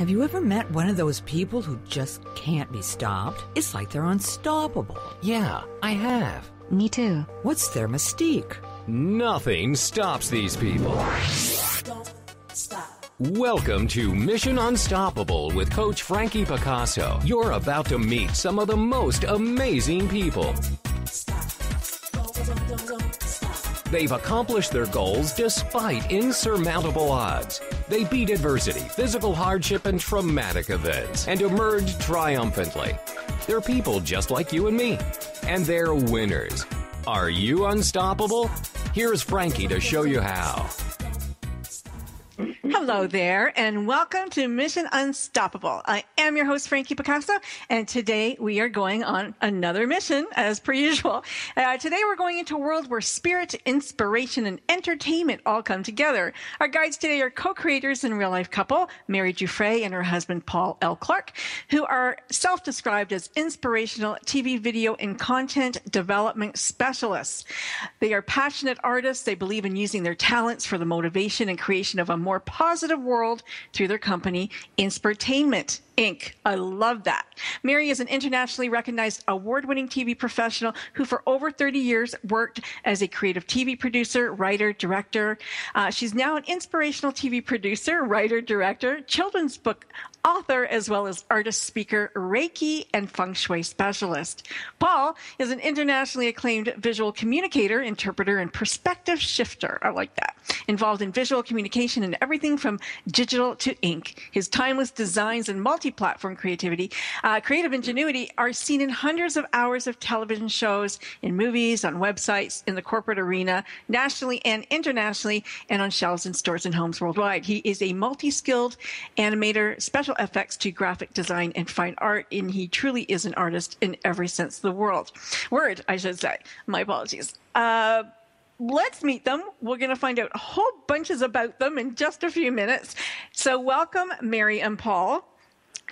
Have you ever met one of those people who just can't be stopped? It's like they're unstoppable. Yeah, I have. Me too. What's their mystique? Nothing stops these people. Don't stop. Welcome to Mission Unstoppable with Coach Frankie Picasso. You're about to meet some of the most amazing people. Stop. Don't stop. They've accomplished their goals despite insurmountable odds. They beat adversity, physical hardship, and traumatic events, and emerged triumphantly. They're people just like you and me, and they're winners. Are you unstoppable? Here's Frankie to show you how. Hello there, and welcome to Mission Unstoppable. I am your host, Frankie Picasso, and today we are going on another mission, as per usual. Today we're going into a world where spirit, inspiration, and entertainment all come together. Our guides today are co-creators and real-life couple, Mary Guiffre and her husband, Paul L. Clark, who are self-described as inspirational TV, video, and content development specialists. They are passionate artists. They believe in using their talents for the motivation and creation of a more positive world through their company, Inspirtainment INK. I love that. Mary is an internationally recognized award-winning TV professional who for over 30 years worked as a creative TV producer, writer, director. She's now an inspirational TV producer, writer, director, children's book author, as well as artist, speaker, Reiki, and feng shui specialist. Paul is an internationally acclaimed visual communicator, interpreter, and perspective shifter. I like that. Involved in visual communication and everything from digital to ink. His timeless designs and multi-platform creative ingenuity are seen in hundreds of hours of television shows, in movies, on websites, in the corporate arena, nationally and internationally, and on shelves in stores and homes worldwide. He is a multi-skilled animator, special effects to graphic design and fine art, and he truly is an artist in every sense of the word, I should say. My apologies. Let's meet them. We're going to find out whole bunches about them in just a few minutes. So welcome, Mary and Paul,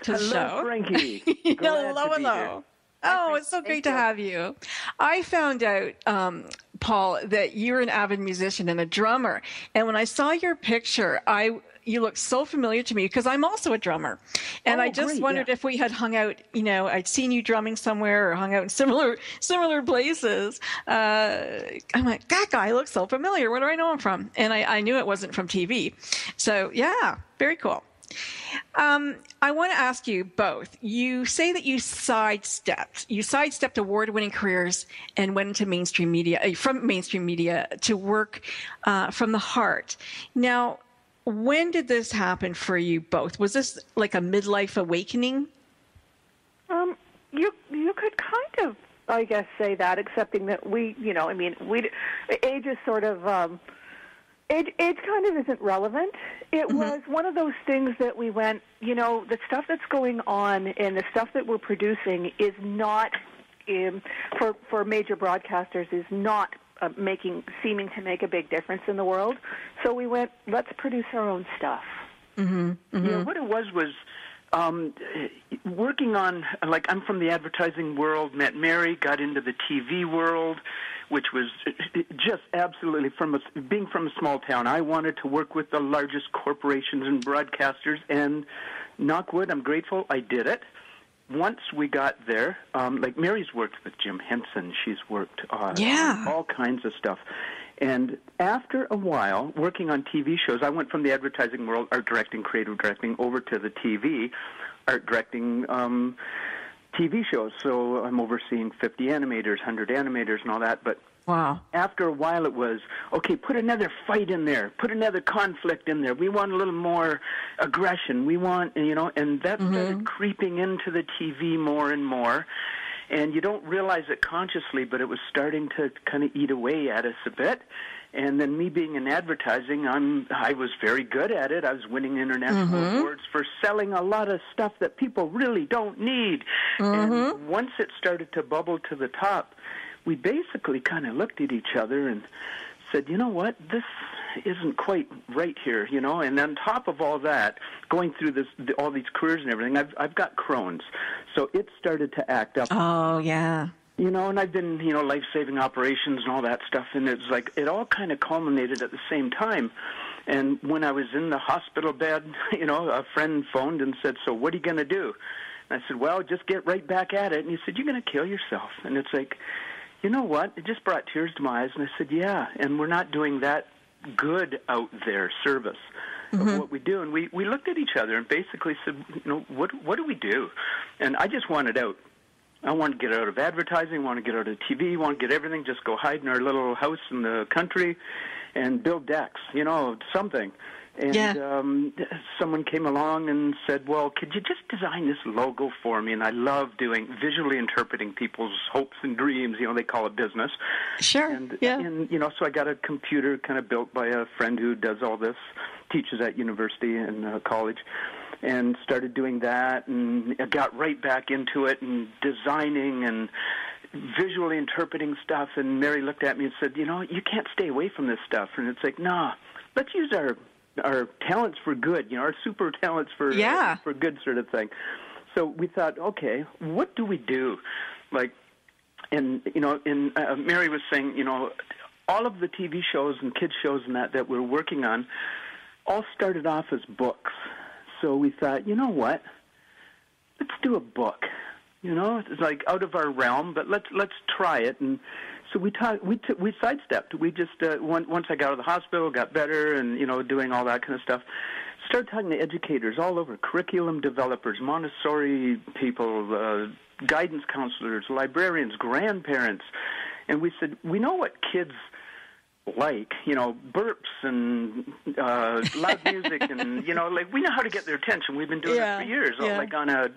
to the show. Hello, Frankie. Hello. Oh, it's so great to have you. I found out, Paul, that you're an avid musician and a drummer. And when I saw your picture, you look so familiar to me because I'm also a drummer. And I just wondered if we had hung out, I'd seen you drumming somewhere or hung out in similar places. I'm like, that guy looks so familiar. Where do I know him from? And I knew it wasn't from TV. So, yeah, very cool. I want to ask you both. You say that you sidestepped award-winning careers and went into mainstream media, from mainstream media to work from the heart. Now, when did this happen for you both? Was this like a midlife awakening? You could kind of, I guess, say that, excepting that age is sort of, age kind of isn't relevant. It was one of those things that we went, the stuff that's going on and the stuff that we're producing is not, for major broadcasters, is not seeming to make a big difference in the world. So we went, let's produce our own stuff. Yeah, what it was working on, I'm from the advertising world, met Mary, got into the TV world, which was just absolutely, being from a small town, I wanted to work with the largest corporations and broadcasters, and knock wood, I'm grateful I did it. Once we got there, Mary's worked with Jim Henson. She's worked on all kinds of stuff. And after a while, working on TV shows, I went from the advertising world, art directing, creative directing, over to the TV, art directing TV shows. So I'm overseeing 50 animators, 100 animators and all that. But after a while it was, okay, put another fight in there, put another conflict in there. We want a little more aggression. We want, and that started creeping into the TV more and more. And you don't realize it consciously, but it was starting to kind of eat away at us a bit. And then me being in advertising, I was very good at it. I was winning international awards for selling a lot of stuff that people really don't need. And once it started to bubble to the top, we basically kind of looked at each other and said, you know what, this isn't quite right here, And on top of all that, going through all these careers and everything, I've got Crohn's. So it started to act up. Oh, yeah. And I've been, life-saving operations and all that stuff, and it's like it all kind of culminated at the same time. And when I was in the hospital bed, a friend phoned and said, "So what are you going to do?" And I said, "Well, just get right back at it." And he said, "You're going to kill yourself." And it's like, you know what? It just brought tears to my eyes. And I said, yeah, and we're not doing that good out there service of what we do. And we looked at each other and basically said, what do we do? And I just wanted out. I want to get out of advertising, want to get out of TV, want to get everything, just go hide in our little house in the country and build decks, something. And someone came along and said, well, could you just design this logo for me? And I love visually interpreting people's hopes and dreams. They call it business. Sure. And so I got a computer kind of built by a friend who does all this, teaches at university and college, and started doing that. And I got right back into it and designing and visually interpreting stuff. And Mary looked at me and said, you can't stay away from this stuff. And it's like, nah, let's use our talents for good, our super talents for good sort of thing. So we thought, okay, what do we do? Mary was saying, all of the TV shows and kids shows and that we're working on all started off as books. So we thought, you know what? Let's do a book. It's like out of our realm, but let's try it. And so we sidestepped. We just once I got out of the hospital, got better, and doing all that kind of stuff. Started talking to educators all over, curriculum developers, Montessori people, guidance counselors, librarians, grandparents, and we said, we know what kids like, burps and loud music, and we know how to get their attention. We've been doing it for years, on a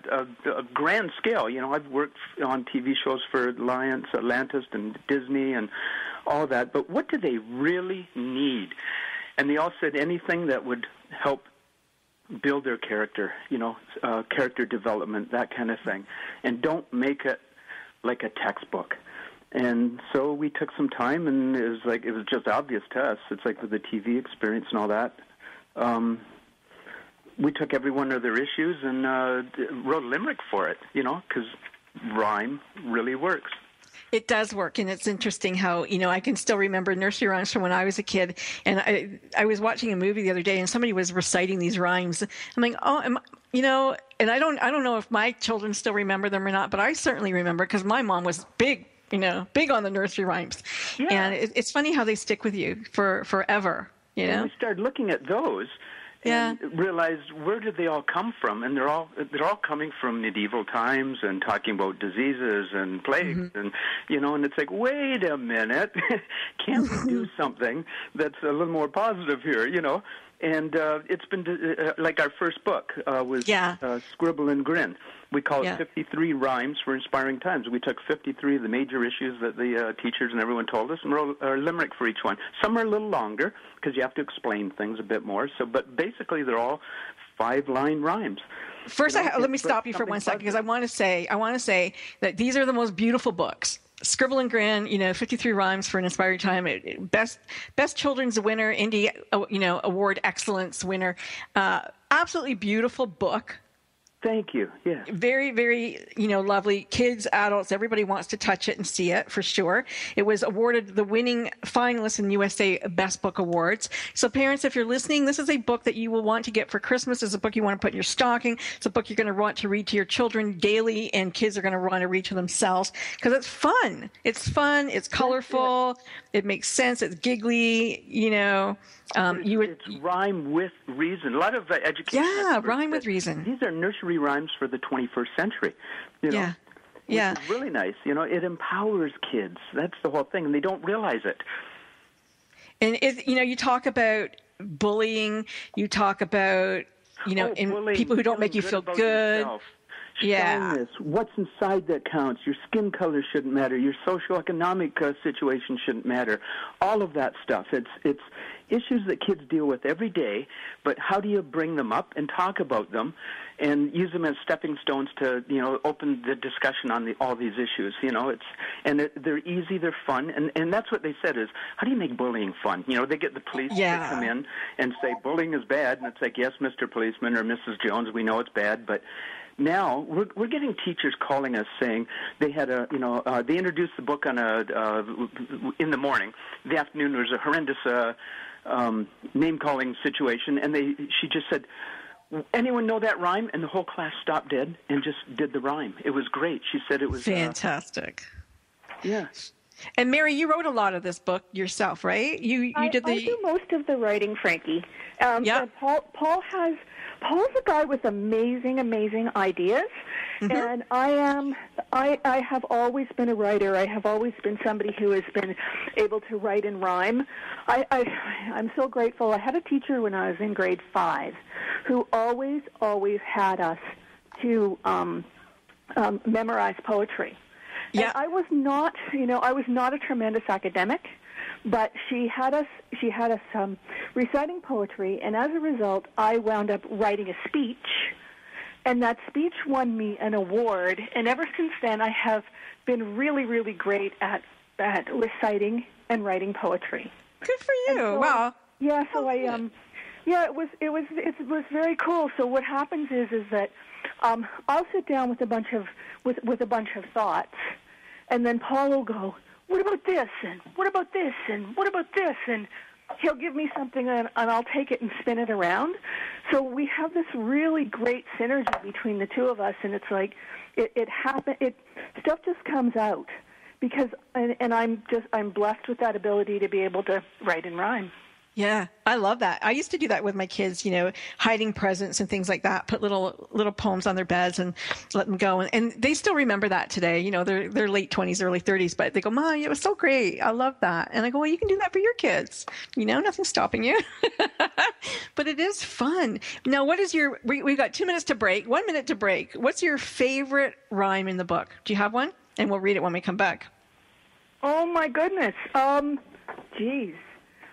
grand scale. I've worked on TV shows for Atlantis and Disney and all that. But what do they really need? And they all said anything that would help build their character, character development, that kind of thing, and don't make it like a textbook. And so we took some time, and it was just obvious to us. It's like with the TV experience and all that. We took every one of their issues and wrote a limerick for it, because rhyme really works. It does work, and it's interesting how, I can still remember nursery rhymes from when I was a kid, and I was watching a movie the other day, and somebody was reciting these rhymes. I'm like, and I don't know if my children still remember them or not, but I certainly remember, because my mom was big on the nursery rhymes. Yeah. And it's funny how they stick with you for forever, And we started looking at those and realized, where did they all come from? And they're all coming from medieval times and talking about diseases and plagues and and it's like, wait a minute, can't we do something that's a little more positive here, And it's been like our first book was Scribble Grin. We call it 53 Rhymes for Inspiring Times. We took 53 of the major issues that the teachers and everyone told us and wrote a limerick for each one. Some are a little longer because you have to explain things a bit more. But basically they're all 5-line rhymes. First, let me stop you for 1 second, because I want to say that these are the most beautiful books. Scribble Grin, 53 Rhymes for an Inspiring Time, best children's winner, Indie, Award Excellence winner. Absolutely beautiful book. Thank you. Yeah. Very, very, lovely. Kids, adults, everybody wants to touch it and see it for sure. It was awarded the winning finalist in USA Best Book Awards. So parents, if you're listening, this is a book that you will want to get for Christmas. It's a book you want to put in your stocking. It's a book you're going to want to read to your children daily, and kids are going to want to read to themselves because it's fun. It's fun. It's colorful. It makes sense. It's giggly, It's rhyme with reason. A lot of education. Yeah, rhyme with reason. These are nursery rhymes for the 21st century. Which is really nice. It empowers kids. That's the whole thing, and they don't realize it. And you talk about bullying. You talk about people who don't make you feel good. Yourself. Shyness, what's inside that counts. Your skin color shouldn't matter. Your socioeconomic situation shouldn't matter. All of that stuff. It's issues that kids deal with every day, but how do you bring them up and talk about them and use them as stepping stones to, open the discussion on all these issues, they're easy, they're fun, and that's what they said is, how do you make bullying fun? They get the police to come in and say bullying is bad, and it's like, yes, Mr. Policeman or Mrs. Jones, we know it's bad, but now we're getting teachers calling us saying they had they introduced the book on in the morning. The afternoon there was a horrendous name-calling situation, and she just said, anyone know that rhyme? And the whole class stopped dead and just did the rhyme. It was great. She said it was fantastic. Yes. And Mary, you wrote a lot of this book yourself, right? I do most of the writing, Frankie. Yeah. Paul's a guy with amazing ideas, and I have always been a writer. I have always been somebody who has been able to write and rhyme. I'm so grateful. I had a teacher when I was in grade 5 who always had us to memorize poetry. Yeah. And I was not a tremendous academic, but she had us reciting poetry, and as a result, I wound up writing a speech, and that speech won me an award. And ever since then, I have been really, really great at reciting and writing poetry. Good for you! So, wow. Yeah. So it was very cool. So what happens is that I'll sit down with a bunch of thoughts, and then Paul will go, what about this, and what about this, and what about this, and he'll give me something, and I'll take it and spin it around. So we have this really great synergy between the two of us, and it's like stuff just comes out because, and I'm blessed with that ability to be able to write and rhyme. Yeah, I love that. I used to do that with my kids, hiding presents and things like that, put little poems on their beds and let them go. And they still remember that today. They're late 20s, early 30s, but they go, Mom, it was so great. I love that. And I go, well, you can do that for your kids. Nothing's stopping you. But it is fun. Now, what is we've got 2 minutes to break, 1 minute to break. What's your favorite rhyme in the book? Do you have one? And we'll read it when we come back. Oh, my goodness. Geez.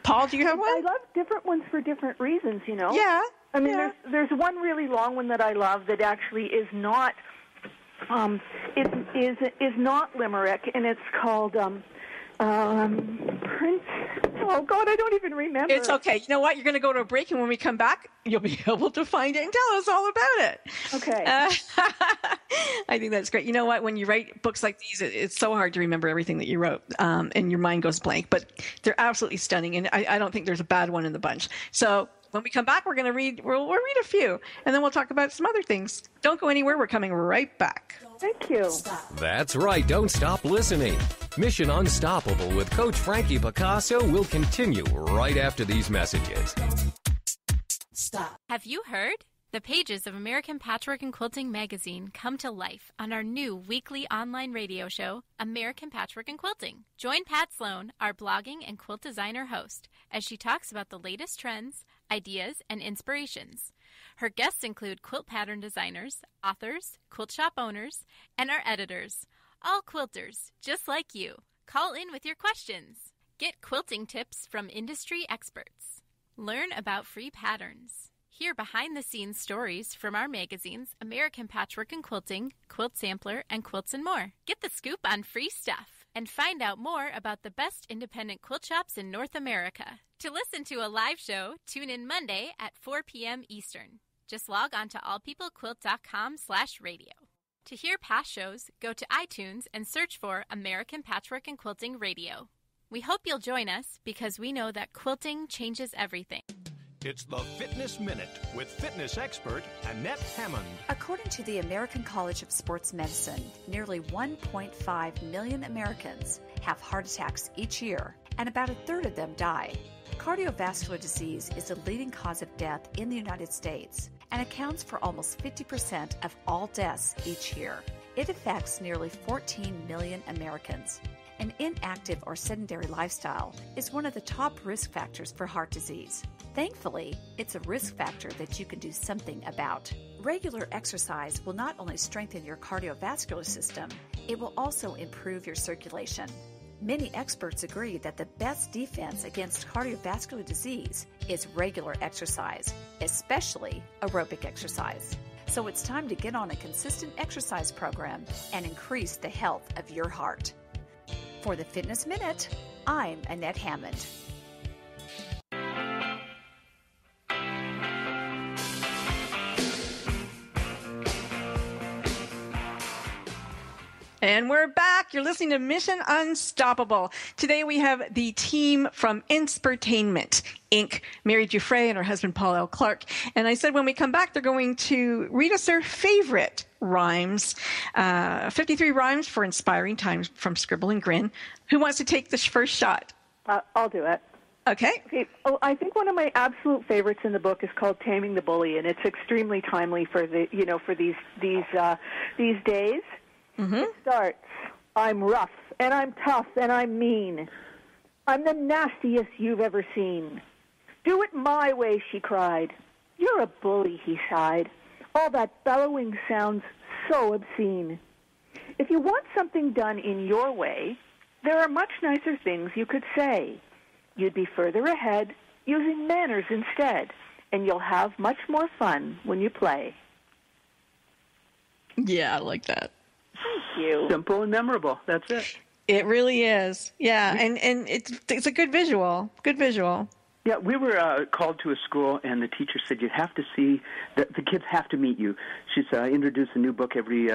Paul, do you have one? I love different ones for different reasons, Yeah. I mean, there's one really long one that I love that actually is not is not limerick, and it's called Prince. Oh God, I don't even remember. It's okay. You know what? You're going to go to a break, and when we come back, you'll be able to find it and tell us all about it. Okay. I think that's great. You know what? When you write books like these, it's so hard to remember everything that you wrote, and your mind goes blank. But they're absolutely stunning, and I don't think there's a bad one in the bunch. So when we come back, we're going to read. We'll read a few, and then we'll talk about some other things. Don't go anywhere. We're coming right back. Thank you. That's right. Don't stop listening. Mission Unstoppable with Coach Frankie Picasso will continue right after these messages. Stop. Have you heard? The pages of American Patchwork and Quilting magazine come to life on our new weekly online radio show, American Patchwork and Quilting. Join Pat Sloan, our blogging and quilt designer host, as she talks about the latest trends, ideas, and inspirations. Her guests include quilt pattern designers, authors, quilt shop owners, and our editors. All quilters, just like you. Call in with your questions. Get quilting tips from industry experts. Learn about free patterns. Hear behind-the-scenes stories from our magazines, American Patchwork and Quilting, Quilt Sampler, and Quilts and More. Get the scoop on free stuff and find out more about the best independent quilt shops in North America. To listen to a live show, tune in Monday at 4 p.m. Eastern. Just log on to allpeoplequilt.com/radio. To hear past shows, go to iTunes and search for American Patchwork and Quilting Radio. We hope you'll join us because we know that quilting changes everything. It's the Fitness Minute with fitness expert Annette Hammond. According to the American College of Sports Medicine, nearly 1.5 million Americans have heart attacks each year, and about a third of them die. Cardiovascular disease is the leading cause of death in the United States and accounts for almost 50% of all deaths each year. It affects nearly 14 million Americans. An inactive or sedentary lifestyle is one of the top risk factors for heart disease. Thankfully, it's a risk factor that you can do something about. Regular exercise will not only strengthen your cardiovascular system, it will also improve your circulation. Many experts agree that the best defense against cardiovascular disease is regular exercise, especially aerobic exercise. So it's time to get on a consistent exercise program and increase the health of your heart. For the Fitness Minute, I'm Annette Hammond. And we're back. back. You're listening to Mission Unstoppable. Today we have the team from Inspirtainment INK, Mary Guiffre and her husband Paul L. Clark. And I said when we come back, they're going to read us their favorite rhymes, 53 rhymes for inspiring times from Scribble Grin. Who wants to take the first shot? I'll do it. Okay. Oh, I think one of my absolute favorites in the book is called "Taming the Bully," and it's extremely timely for these days. Mm-hmm. It starts, "I'm rough and I'm tough and I'm mean. I'm the nastiest you've ever seen. Do it my way," she cried. "You're a bully," he sighed. "All that bellowing sounds so obscene. If you want something done in your way, there are much nicer things you could say. You'd be further ahead using manners instead, and you'll have much more fun when you play." Yeah, I like that. Thank you. Simple and memorable. That's it. It really is. Yeah, and it's a good visual. Good visual. Yeah, we were called to a school, and the teacher said, "You have to see that the kids have to meet you." She's introduced a new book every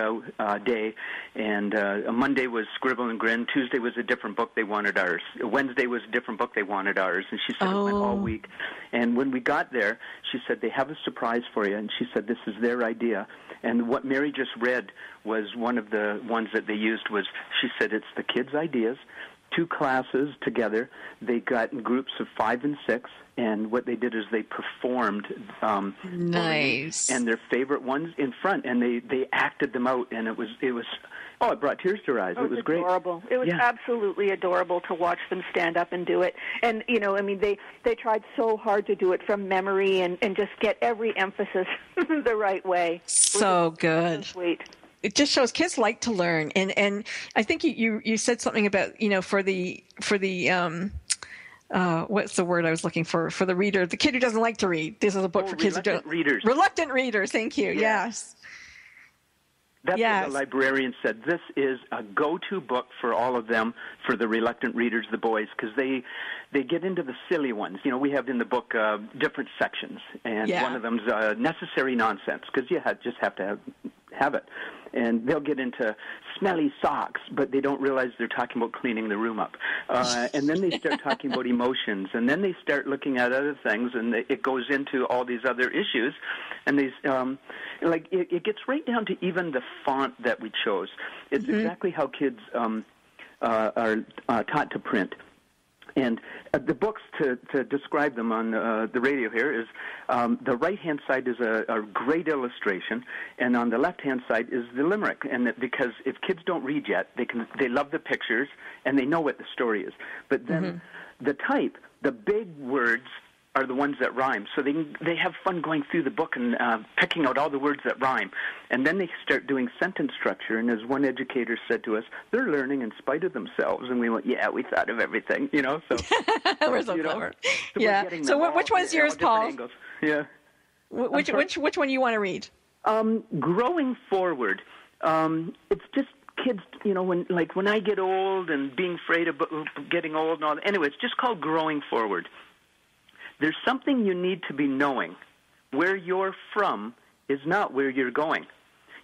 day, and Monday was Scribble and Grin. Tuesday was a different book. They wanted ours. Wednesday was a different book. They wanted ours. And she said it went all week. And when we got there, she said, "They have a surprise for you." And she said, "This is their idea." And what Mary just read was one of the ones that they used was, she said, it's the kids' ideas. 2 classes together. They got in groups of 5 and 6, and what they did is they performed nice and their favorite ones in front, and they acted them out, and it brought tears to our eyes. It was great. Adorable. It was absolutely adorable to watch them stand up and do it. And they tried so hard to do it from memory and just get every emphasis the right way. So good. So sweet. It just shows kids like to learn, and I think you said something about for the what's the word I was looking for the reader, the kid who doesn't like to read. This is a book for kids who don't. Reluctant readers. Thank you. Yeah. Yes. That's what the librarian said. This is a go-to book for all of them, for the reluctant readers, the boys, because they get into the silly ones. We have in the book different sections, and one of them's necessary nonsense, because you just have to have it. And they'll get into smelly socks, but they don't realize they're talking about cleaning the room up. And then they start talking about emotions, and then they start looking at other things, and it goes into all these other issues. And these, it gets right down to even the font that we chose. It's exactly how kids are taught to print. And the books, to describe them on the radio here, is the right-hand side is a great illustration, and on the left-hand side is the limerick. And because if kids don't read yet, they love the pictures, and they know what the story is. But then the type, the big words, are the ones that rhyme. So they have fun going through the book and picking out all the words that rhyme. And then they start doing sentence structure. And as one educator said to us, they're learning in spite of themselves. And we went, yeah, we thought of everything, So we're so clever. So So which one's yours, Paul? Yeah. Which one do you want to read? Growing forward. It's just kids, when I get old and being afraid of getting old and all that. Anyway, it's just called Growing Forward. There's something you need to be knowing. Where you're from is not where you're going.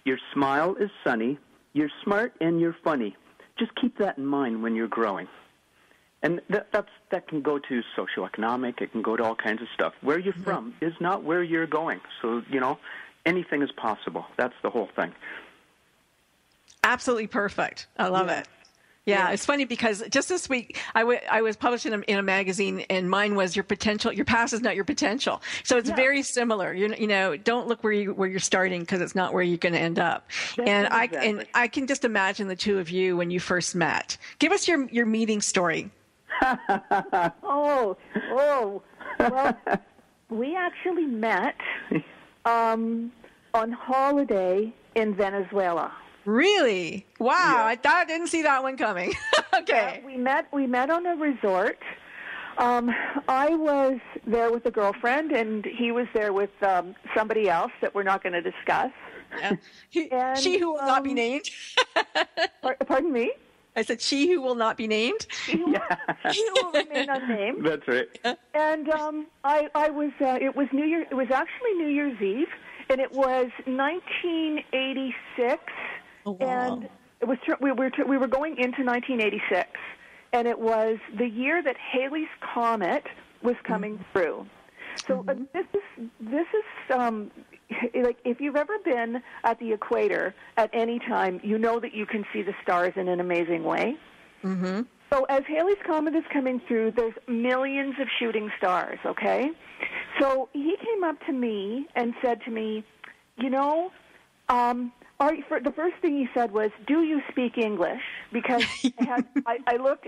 Your smile is sunny, you're smart, and you're funny. Just keep that in mind when you're growing. And that can go to socioeconomic, it can go to all kinds of stuff. Where you're from is not where you're going. So, anything is possible. That's the whole thing. Absolutely perfect. I love it. Yeah, it's funny because just this week I was published in a magazine, and mine was your potential. Your past is not your potential. So it's very similar. Don't look where you're starting, because it's not where you're going to end up. I can just imagine the two of you when you first met. Give us your meeting story. Well, we actually met on holiday in Venezuela. Really? Wow! Yeah. I didn't see that one coming. Okay. We met on a resort. I was there with a girlfriend, and he was there with somebody else that we're not going to discuss. Yeah. She who will not be named. Pardon me? I said she who will not be named. She who will remain unnamed. That's right. And I was. It was New Year. It was actually New Year's Eve, and it was 1986. Oh, wow. And It was we were going into 1986, and it was the year that Halley's Comet was coming through. So this is like if you've ever been at the equator at any time, you know that you can see the stars in an amazing way. Mm-hmm. So as Halley's Comet is coming through, there's millions of shooting stars, okay? So he came up to me and said to me, you know, the first thing he said was, do you speak English? Because I look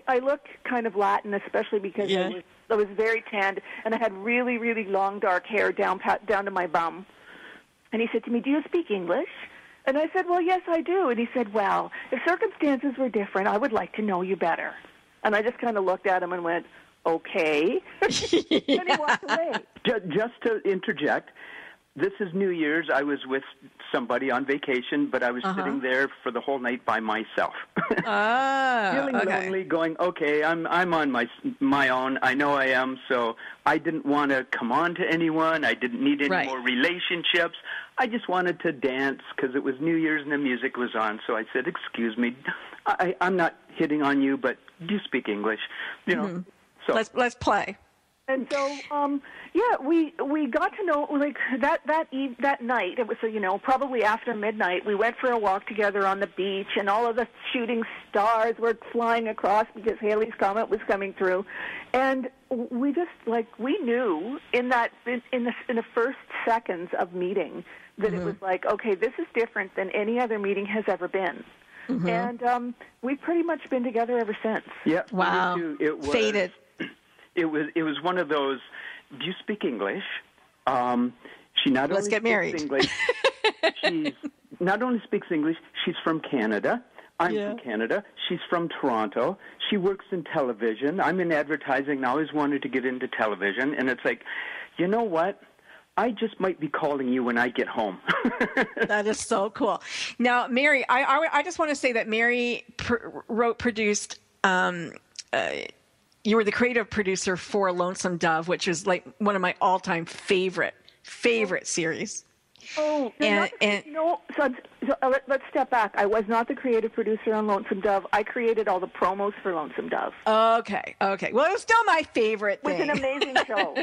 kind of Latin, especially because I was very tanned, and I had really, really long dark hair down to my bum. And he said to me, do you speak English? And I said, well, yes, I do. And he said, well, if circumstances were different, I would like to know you better. And I just kind of looked at him and went, okay. And he walked away. Just to interject, this is New Year's. I was with somebody on vacation, but I was sitting there for the whole night by myself. Feeling lonely, going, okay, I'm on my own. I know I am, so I didn't want to come on to anyone. I didn't need any more relationships. I just wanted to dance because it was New Year's and the music was on. So I said, excuse me, I'm not hitting on you, but do you speak English? You know. So let's play. And so, we got to know, like, that night, it was, probably after midnight, we went for a walk together on the beach, and all of the shooting stars were flying across because Halley's Comet was coming through. And we just, we knew in the first seconds of meeting that it was like, okay, this is different than any other meeting has ever been. Mm-hmm. And we've pretty much been together ever since. Yeah. Wow. It was, Faded. It was one of those, do you speak English? She not Let's only get speaks married. English, she not only speaks English, she's from Canada. I'm from Canada. She's from Toronto. She works in television. I'm in advertising and I always wanted to get into television. And it's like, you know what? I just might be calling you when I get home. That is so cool. Now, Mary, I just want to say that Mary produced, you were the creative producer for Lonesome Dove, which is like one of my all-time favorite series. Oh, let's step back. I was not the creative producer on Lonesome Dove. I created all the promos for Lonesome Dove. Okay. Well, it was still my favorite thing. It was an amazing show.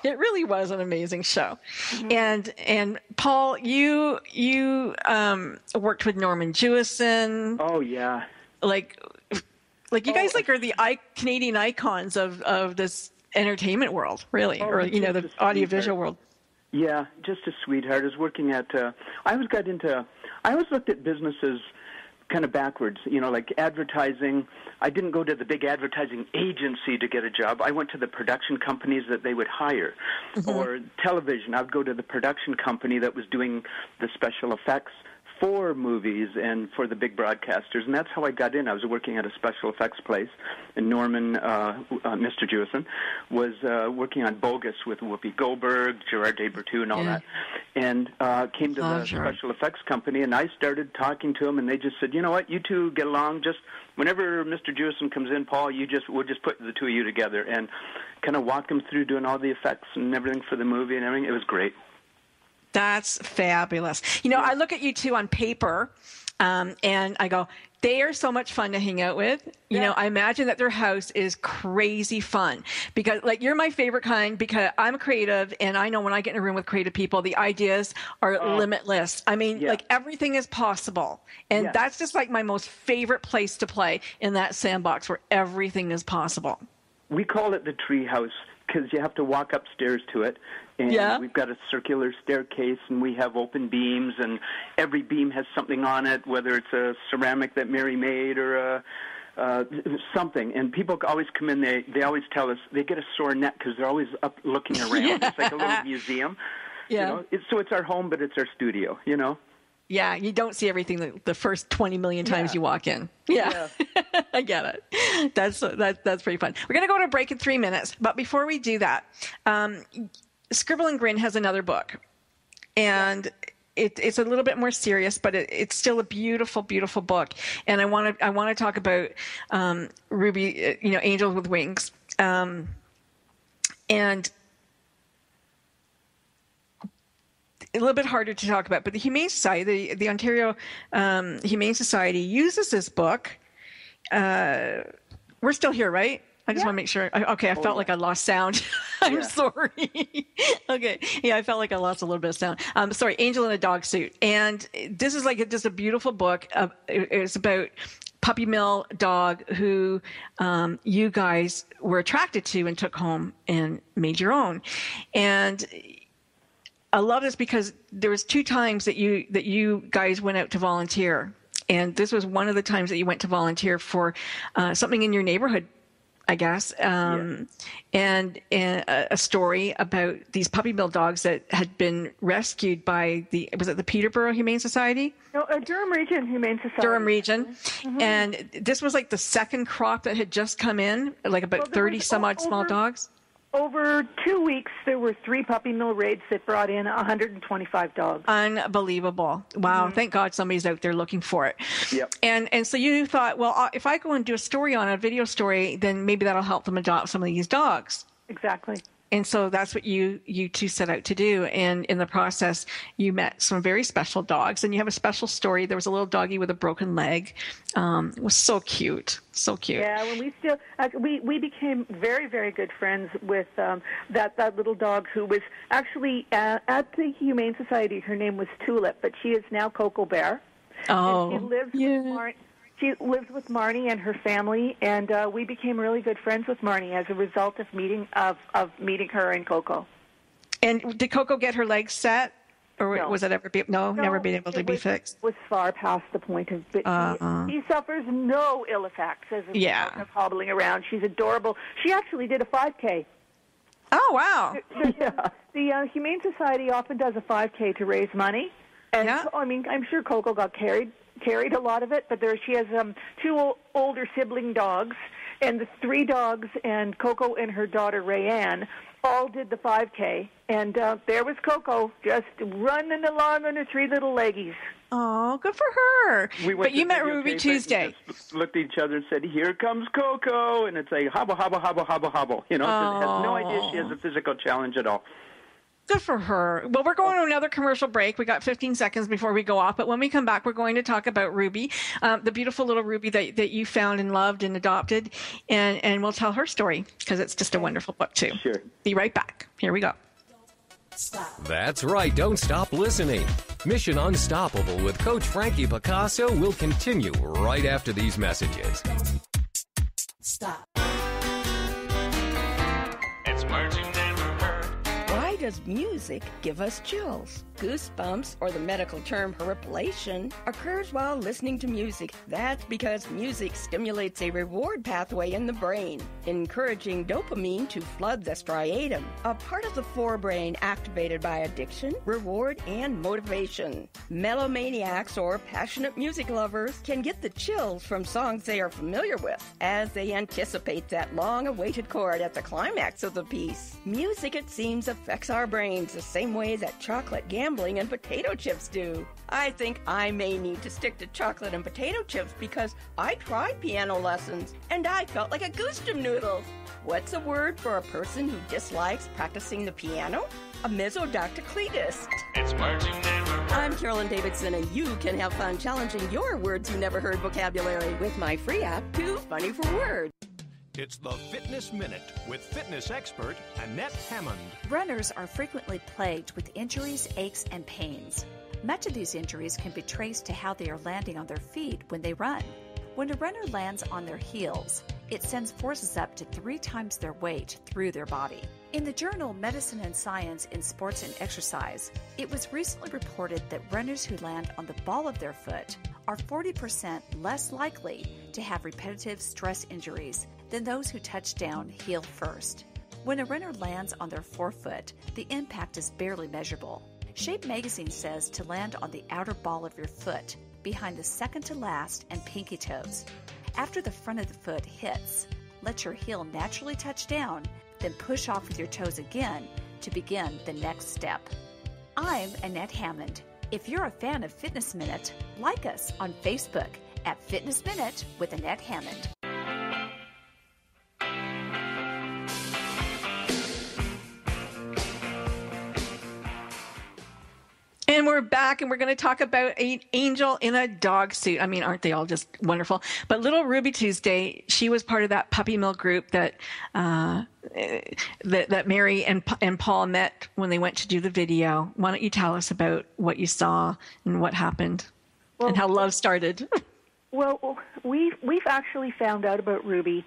It really was an amazing show. Mm-hmm. And Paul, you worked with Norman Jewison. Oh yeah. Like you guys are the Canadian icons of this entertainment world, really, or the audiovisual world. Yeah, just a sweetheart. I was working at. I always looked at businesses kind of backwards. Like advertising. I didn't go to the big advertising agency to get a job. I went to the production companies that they would hire, or television. I would go to the production company that was doing the special effects for movies and for the big broadcasters, and that's how I got in. I was working at a special effects place, and Norman, Mr. Jewison, was working on Bogus with Whoopi Goldberg, Gerard Depardieu, and all that, and came to the special effects company, and I started talking to him, and they just said, you know what, you two get along. Just whenever Mr. Jewison comes in, Paul, we'll just put the two of you together, and kind of walk him through doing all the effects and everything for the movie and everything. It was great. That's fabulous. I look at you two on paper, and I go, they are so much fun to hang out with. I imagine that their house is crazy fun because, you're my favorite kind because I'm a creative, and I know when I get in a room with creative people, the ideas are limitless. I mean, everything is possible, and that's just my most favorite place to play, in that sandbox where everything is possible. We call it the tree house because you have to walk upstairs to it. And we've got a circular staircase, and we have open beams, and every beam has something on it, whether it's a ceramic that Mary made or something. And people always come in, they always tell us they get a sore neck because they're always up looking around. It's like a little museum. Yeah. So it's our home, but it's our studio, Yeah, you don't see everything the first 20 million times you walk in. Yeah. I get it. That's pretty fun. We're going to go to a break in 3 minutes, but before we do that, Scribble Grin has another book, and it's a little bit more serious, but it's still a beautiful, beautiful book. And I want to talk about Ruby, Angels with Wings, and a little bit harder to talk about, but the Humane Society, the Ontario Humane Society uses this book. We're still here, right? I just want to make sure. Okay, I felt like I lost sound. I'm sorry. Okay, yeah, I felt like I lost a little bit of sound. Sorry, Angel in a Dog Suit. And this is like just a beautiful book. It's about puppy mill dog who you guys were attracted to and took home and made your own. And I love this because there was 2 times that you guys went out to volunteer. And this was one of the times that you went to volunteer for something in your neighborhood, I guess, and a story about these puppy mill dogs that had been rescued by was it the Peterborough Humane Society? No, Durham Region Humane Society. Durham Region. Mm-hmm. And this was like the second crop that had just come in, like about 30 some odd small dogs. Over 2 weeks, there were 3 puppy mill raids that brought in 125 dogs. Unbelievable. Wow. Mm-hmm. Thank God somebody's out there looking for it. Yep. And so you thought, well, if I go and do a story on a video story, then maybe that'll help them adopt some of these dogs. Exactly. And so that's what you two set out to do. And in the process, you met some very special dogs. And you have a special story. There was a little doggie with a broken leg. It was so cute. So cute. Yeah, when we still we became very, very good friends with that little dog who was actually at the Humane Society. Her name was Tulip, but she is now Coco Bear. Oh, and she lives with Marnie and her family, and we became really good friends with Marnie as a result of meeting her and Coco. And did Coco get her legs set, or was it ever never been able to be fixed? It was far past the point of. She suffers no ill effects as a result of hobbling around. She's adorable. She actually did a 5K. Oh wow! The Humane Society often does a 5K to raise money, and I mean, I'm sure Coco got carried a lot of it, but she has 2 older sibling dogs, and the 3 dogs and Coco and her daughter Rayanne all did the 5K, and there was Coco just running along on her 3 little leggies. Oh, good for her. But you met Ruby Tuesday. Just looked at each other and said, "Here comes Coco," and it's like hobble, hobble, hobble, hobble, hobble. You know, has no idea she has a physical challenge at all. Good for her. Well, we're going to another commercial break. We got 15 seconds before we go off. But when we come back, we're going to talk about Ruby, the beautiful little Ruby that you found and loved and adopted. And we'll tell her story because it's just a wonderful book, too. Sure. Be right back. Here we go. Stop. That's right. Don't stop listening. Mission Unstoppable with Coach Frankie Picasso will continue right after these messages. Stop. It's words you never heard. Why does music give us chills? Goosebumps, or the medical term horripilation, occurs while listening to music. That's because music stimulates a reward pathway in the brain, encouraging dopamine to flood the striatum, a part of the forebrain activated by addiction, reward, and motivation. Melomaniacs or passionate music lovers can get the chills from songs they are familiar with as they anticipate that long-awaited chord at the climax of the piece. Music, it seems, affects our brains the same way that chocolate gambling and potato chips do. I think I may need to stick to chocolate and potato chips because I tried piano lessons and I felt like a goostum noodle. What's a word for a person who dislikes practicing the piano? A mesodactycletus. It's words you never heard. I'm Carolyn Davidson, and you can have fun challenging your words you never heard vocabulary with my free app, Too Funny for Words. It's the Fitness Minute with fitness expert Annette Hammond. Runners are frequently plagued with injuries, aches, and pains. Much of these injuries can be traced to how they are landing on their feet when they run. When a runner lands on their heels, it sends forces up to 3 times their weight through their body. In the journal Medicine and Science in Sports and Exercise, it was recently reported that runners who land on the ball of their foot are 40% less likely to have repetitive stress injuries than those who touch down heel first. When a runner lands on their forefoot, the impact is barely measurable. Shape magazine says to land on the outer ball of your foot, behind the second to last and pinky toes. After the front of the foot hits, let your heel naturally touch down, then push off with your toes again to begin the next step. I'm Annette Hammond. If you're a fan of Fitness Minute, like us on Facebook at Fitness Minute with Annette Hammond. we're back, and we're going to talk about an angel in a dog suit. I mean, aren't they all just wonderful? But little Ruby Tuesday, she was part of that puppy mill group that Mary and Paul met when they went to do the video. Why don't you tell us about what you saw and what happened, and how love started? Well, we've actually found out about Ruby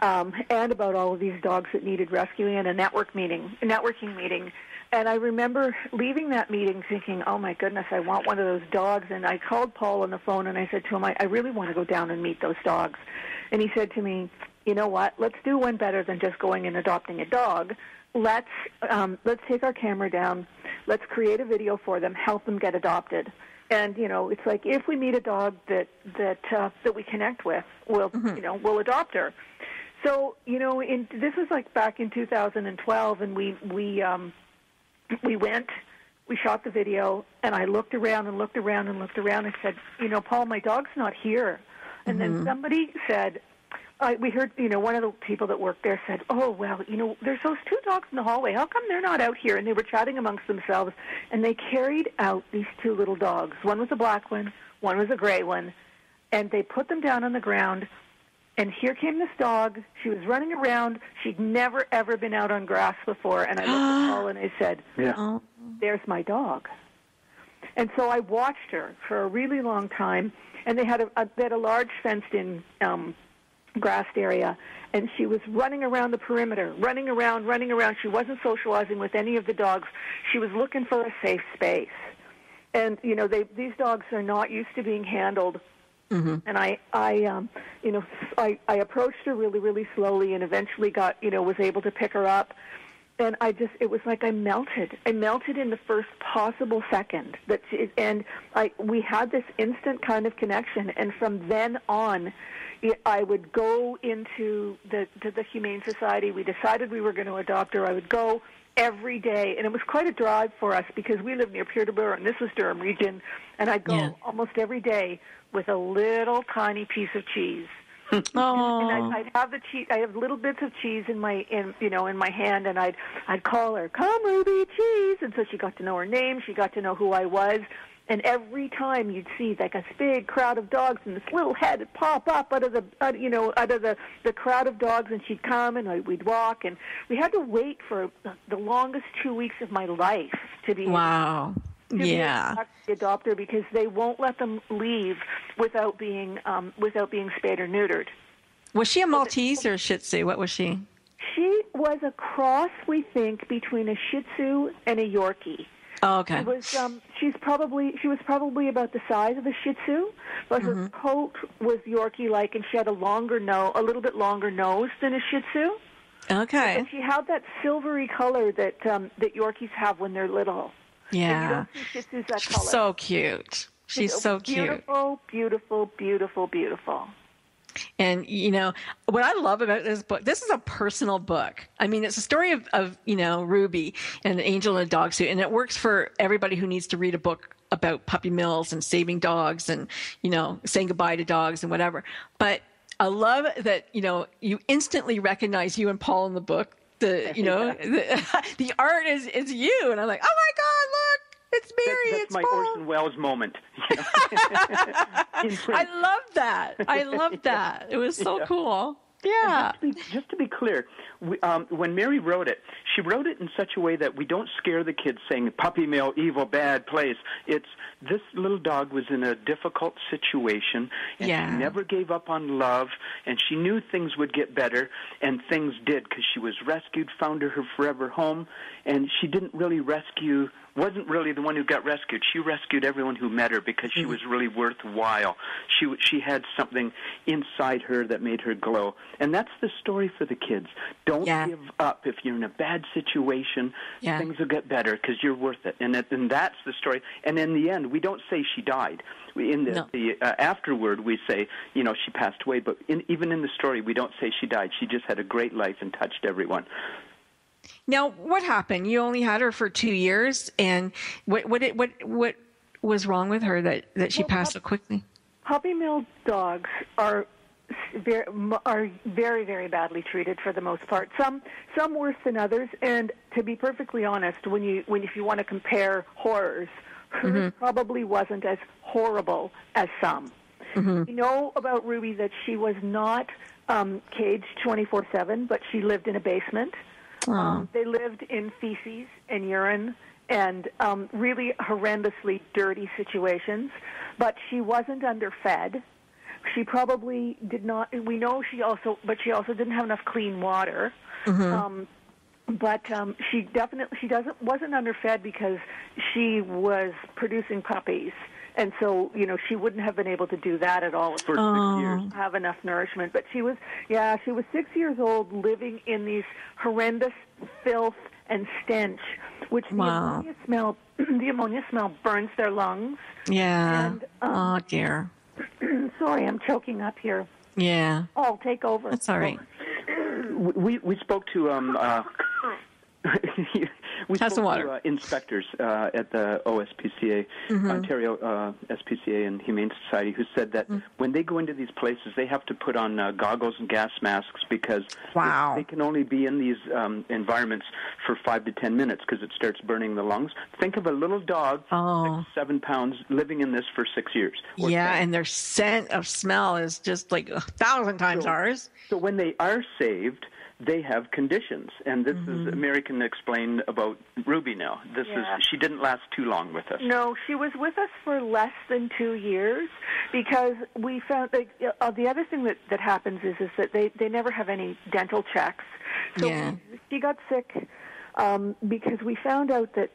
and about all of these dogs that needed rescuing in a networking meeting. And I remember leaving that meeting thinking, oh, my goodness, I want one of those dogs. And I called Paul on the phone, and I said to him, I really want to go down and meet those dogs. And he said to me, you know what, let's do one better than just going and adopting a dog. Let's take our camera down. Let's create a video for them, help them get adopted. And, you know, it's like if we meet a dog that we connect with, we'll adopt her. So, you know, this was like back in 2012, and we went, we shot the video, and I looked around and looked around and looked around and said, you know, Paul, my dog's not here. And then somebody said, we heard, you know, one of the people that worked there said, oh, well, you know, there's those two dogs in the hallway. How come they're not out here? And they were chatting amongst themselves, and they carried out these two little dogs. One was a black one, one was a gray one, and they put them down on the ground. And here came this dog. She was running around. She'd never, ever been out on grass before. And I looked at Paul and I said, there's my dog. And so I watched her for a really long time. And they had a large fenced-in grassed area. And she was running around the perimeter, running around. She wasn't socializing with any of the dogs. She was looking for a safe space. And, you know, these dogs are not used to being handled. And I approached her really, really slowly, and eventually was able to pick her up. And it was like I melted. I melted in the first possible second. We had this instant kind of connection. And from then on, I would go into the Humane Society. We decided we were going to adopt her. I would go every day, and it was quite a drive for us because we live near Peterborough, and this was Durham region, and I'd go almost every day with a little tiny piece of cheese. And I'd have the cheese. I have little bits of cheese in my hand, and I'd call her, "Come, Ruby, cheese!" And so she got to know her name. She got to know who I was. And every time you'd see like a big crowd of dogs, and this little head would pop up out of the crowd of dogs, and she'd come, and we'd walk, and we had to wait for the longest 2 weeks of my life to be able to adopt her, because they won't let them leave without being spayed or neutered. Was she a Maltese or a Shih Tzu? What was she? She was a cross, we think, between a Shih Tzu and a Yorkie. Oh, okay. She was probably about the size of a Shih Tzu, but her coat was Yorkie-like, and she had a little bit longer nose than a Shih Tzu. Okay. And she had that silvery color that Yorkies have when they're little. Yeah. And you don't see Shih Tzus that color. So cute. She's so cute. Beautiful, beautiful, beautiful, beautiful. And, you know, what I love about this book, this is a personal book. I mean, it's a story of Ruby and an angel in a dog suit. And it works for everybody who needs to read a book about puppy mills and saving dogs and, you know, saying goodbye to dogs and whatever. But I love that, you know, you instantly recognize you and Paul in the book. The art is you. And I'm like, oh, my God, look. It's Mary. That's my Paul. Orson Welles moment. You know? I love that. It was so cool. Yeah. Just to be clear, when Mary wrote it, she wrote it in such a way that we don't scare the kids saying puppy mill, evil, bad place. It's this little dog was in a difficult situation, and she never gave up on love, and she knew things would get better, and things did, because she was rescued, found her forever home, and she wasn't really the one who got rescued. She rescued everyone who met her because she was really worthwhile. She had something inside her that made her glow. And that's the story for the kids. Don't give up. If you're in a bad situation, things will get better because you're worth it. And that's the story. And in the end, we don't say she died. The afterward, we say, you know, she passed away. But even in the story, we don't say she died. She just had a great life and touched everyone. Now, what happened? You only had her for 2 years, and what was wrong with her that she passed so quickly? Puppy mill dogs are very, very badly treated for the most part. Some worse than others. And to be perfectly honest, if you want to compare horrors, hers probably wasn't as horrible as some. We know about Ruby that she was not caged 24/7, but she lived in a basement. They lived in feces and urine and really horrendously dirty situations, but she wasn't underfed. She probably did not. We know she also didn't have enough clean water. But she wasn't underfed because she was producing puppies, and so she wouldn't have been able to do that at all for 6 years. Have enough nourishment. But she was 6 years old, living in these horrendous filth and stench, which the ammonia smell burns their lungs. Yeah. And, oh dear. Sorry, I'm choking up here. Yeah. Oh, take over. That's all right. We spoke to inspectors at the OSPCA, Ontario SPCA and Humane Society, who said that when they go into these places, they have to put on goggles and gas masks because they can only be in these environments for 5 to 10 minutes because it starts burning the lungs. Think of a little dog, 7 pounds, living in this for 6 years. And their scent of smell is just like 1,000 times ours. So when they are saved, they have conditions, and this is Mary can explain about Ruby now. She didn't last too long with us. No, she was with us for less than 2 years because we found the other thing that happens is that they never have any dental checks. So she got sick because we found out that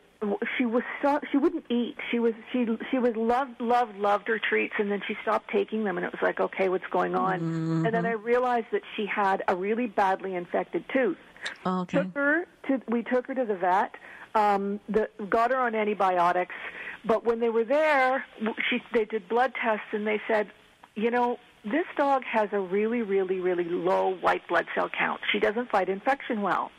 she wouldn't eat. She loved her treats, and then she stopped taking them, and it was like, okay, what's going on? And then I realized that she had a really badly infected tooth. Okay. We took her to the vet. Got her on antibiotics, but when they were there, they did blood tests, and they said, this dog has a really, really, really low white blood cell count. She doesn't fight infection well.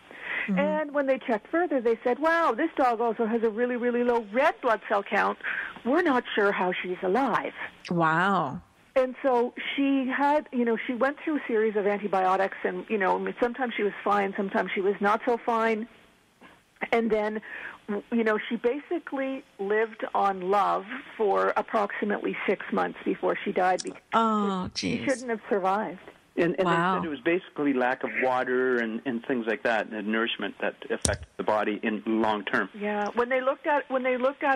And when they checked further, they said, wow, this dog also has a really, really low red blood cell count. We're not sure how she's alive. Wow. And so she had, she went through a series of antibiotics, and, sometimes she was fine, sometimes she was not so fine. And then, she basically lived on love for approximately 6 months before she died because she shouldn't have survived. And they said it was basically lack of water and things like that, and nourishment that affect the body in long term. Yeah, when they looked at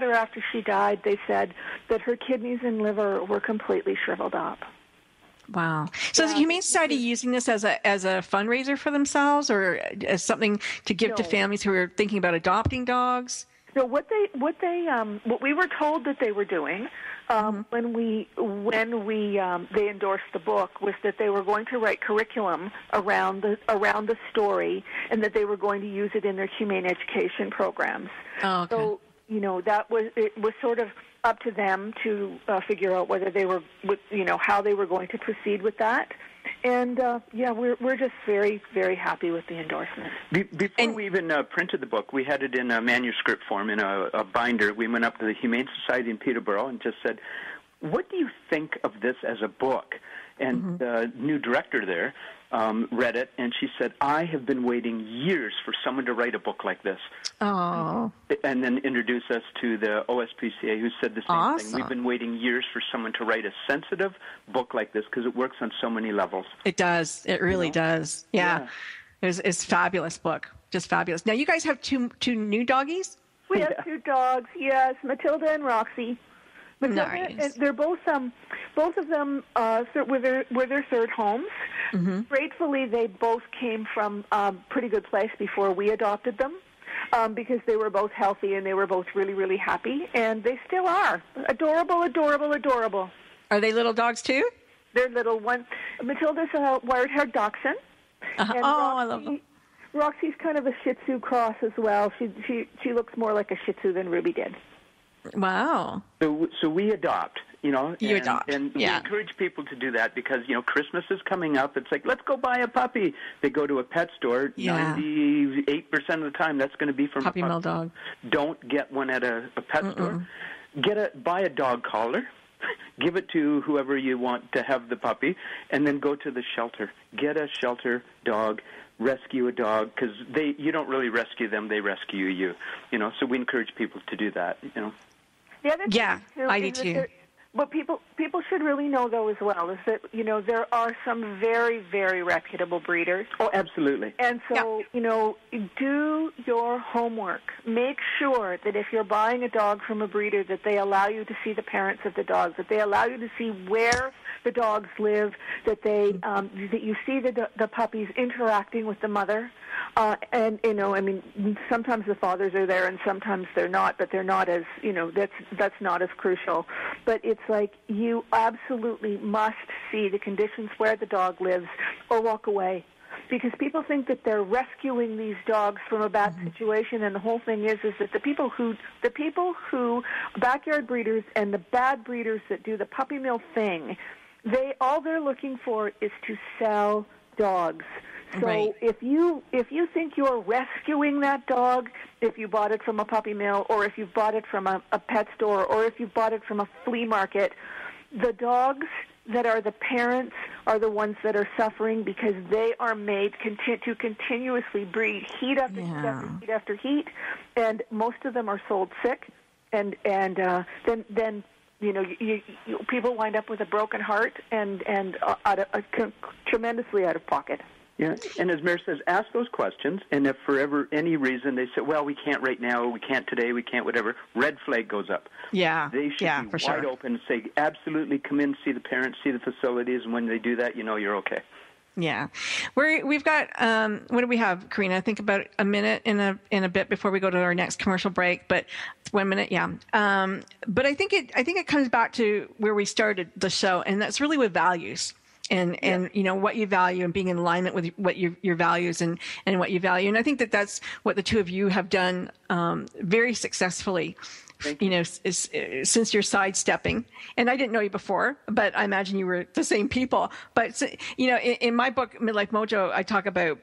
her after she died, they said that her kidneys and liver were completely shriveled up. Wow. So is the Humane Society using this as a fundraiser for themselves, or as something to give to families who are thinking about adopting dogs? So what we were told that they were doing when they endorsed the book was that they were going to write curriculum around the story, and that they were going to use it in their humane education programs. Oh, okay. So it was sort of up to them to figure out whether they were how they were going to proceed with that. And we're just very, very happy with the endorsement. Before we even printed the book, we had it in a manuscript form in a binder. We went up to the Humane Society in Peterborough and just said, "What do you think of this as a book?" And the new director there read it, and she said, "I have been waiting years for someone to write a book like this." Oh. And then introduced us to the OSPCA, who said the same thing. We've been waiting years for someone to write a sensitive book like this because it works on so many levels. It does. It really does. Yeah. It's a fabulous book. Just fabulous. Now, you guys have two new doggies? We have 2 dogs, yes, Matilda and Roxy. Matilda, nice. And they're both of them were their third homes. Gratefully, they both came from a pretty good place before we adopted them, because they were both healthy and they were both really, really happy, and they still are. Adorable, adorable, adorable. Are they little dogs too? They're little. Matilda's a wire-haired dachshund. And Roxy, I love them. Roxy's kind of a Shih Tzu cross as well. She looks more like a Shih Tzu than Ruby did. Wow. So we adopt, You adopt. And we encourage people to do that because, Christmas is coming up. It's like, let's go buy a puppy. They go to a pet store. 98% of the time, that's going to be from puppy a puppy. mill dog. Don't get one at a pet store. Buy a dog collar. Give it to whoever you want to have the puppy, and then go to the shelter. Get a shelter dog. Rescue a dog, because you don't really rescue them; they rescue you. So we encourage people to do that. The other thing, too, I do too. What people should really know, though, as well, is that, there are some very, very reputable breeders. Oh, absolutely. And so, do your homework. Make sure that if you're buying a dog from a breeder, that they allow you to see the parents of the dogs, that they allow you to see where the dogs live, that they that you see the puppies interacting with the mother. And sometimes the fathers are there and sometimes they're not, but they're not as, that's not as crucial. But it's like you absolutely must see the conditions where the dog lives or walk away. Because people think that they're rescuing these dogs from a bad situation, and the whole thing is that the people who backyard breeders and the bad breeders that do the puppy mill thing, all they're looking for is to sell dogs. So if you think you're rescuing that dog, if you bought it from a puppy mill, or if you bought it from a pet store, or if you bought it from a flea market, the dogs that are the parents are the ones that are suffering because they are made to continuously breed heat after heat after heat after heat, and most of them are sold sick, and then people wind up with a broken heart and tremendously out of pocket. Yeah, and as Mary says, ask those questions, and if for any reason they say, well, we can't right now, we can't today, we can't whatever, red flag goes up. Yeah, they should be wide open and say, absolutely, come in, see the parents, see the facilities, and when they do that, you're okay. Yeah. We've got, what do we have, Karina? I think about a minute in a bit before we go to our next commercial break, but 1 minute, yeah. But I think it comes back to where we started the show, and that's really with values. And what you value and being in alignment with what your values and what you value. And I think that's what the two of you have done very successfully. Since you're sidestepping, and I didn't know you before, but I imagine you were the same people. But in my book, Midlife Mojo, I talk about